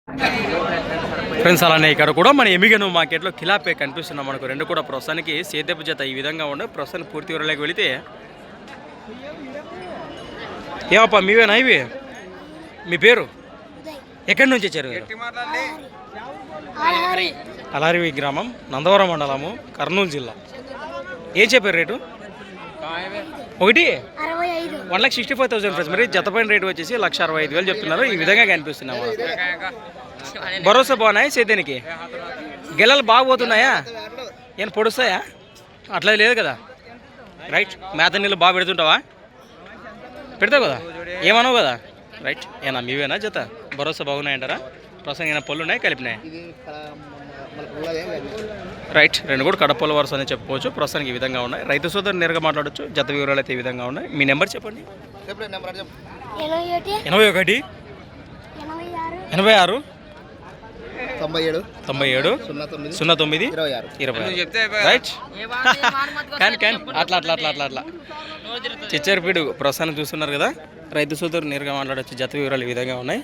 friends అలానే ఇక్కడ కూడా మన ఎమిగను మార్కెట్లో కిలాపే కనిపిస్తున్నాం మనకు రెండు కూడా ప్రస్తుతానికి సేద్యపు జత ఈ విధంగా ఉండే ప్రస్తుతానికి పూర్తి వివరాలకు వెళితే ఏమప్పా మీవేనా ఇవి మీ పేరు ఎక్కడి నుంచి వచ్చారు అలారివి గ్రామం నందవరం మండలము కర్నూలు జిల్లా ఏం చెప్పారు రేటు ఒకటి 1,65,000 ఫ్రెండ్స్ మరి జత పైన రేటు వచ్చేసి 1,65,000 చెప్తున్నారు ఈ విధంగా కనిపిస్తున్నాము భరోసా బాగున్నాయి సేద్యానికి గెలలు బాగుపోతున్నాయా ఏం పొడుస్తాయా అట్లా లేదు కదా రైట్ మేత నీళ్ళు బాగా పెడుతుంటావా పెడతావు కదా ఏమన్నావు కదా రైట్ ఏనా మీవేనా జత భరోసా బాగున్నాయంటారా ప్రస్తుతం ఏమైనా పళ్ళు ఉన్నాయి కలిపినాయి రైట్ రెండు కూడా కడపల వరుస అని చెప్పుకోవచ్చు ప్రస్తుతానికి ఈ విధంగా ఉన్నాయి రైతు సోదరు నేరుగా మాట్లాడచ్చు జత వివరాలు అయితే ఈ విధంగా ఉన్నాయి మీ నెంబర్ చెప్పండి 81 86 97 09 20 రైట్ కానీ అట్లా అట్లా అట్లా అట్లా అట్లా చిచ్చరిపీడు ప్రస్తుతానికి చూస్తున్నారు కదా రైతు సోదరు నేరుగా మాట్లాడచ్చు జత వివరాలు ఈ విధంగా ఉన్నాయి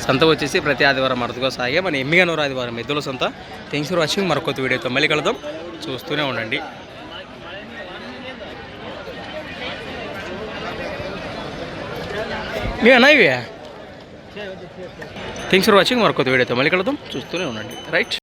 సంత వచ్చేసి ప్రతి ఆదివారం అరుదుగా సాగే మన ఎమ్మిగనూరు ఆదివారం ఎద్దుల సంత థ్యాంక్స్ ఫర్ వాచింగ్ మరొక వీడియోతో మళ్ళీ కలుద్దాం చూస్తూనే ఉండండి మీవేనా ఇవి థ్యాంక్స్ ఫర్ వాచింగ్ మరొక వీడియోతో మళ్ళీ కలుద్దాం చూస్తూనే ఉండండి రైట్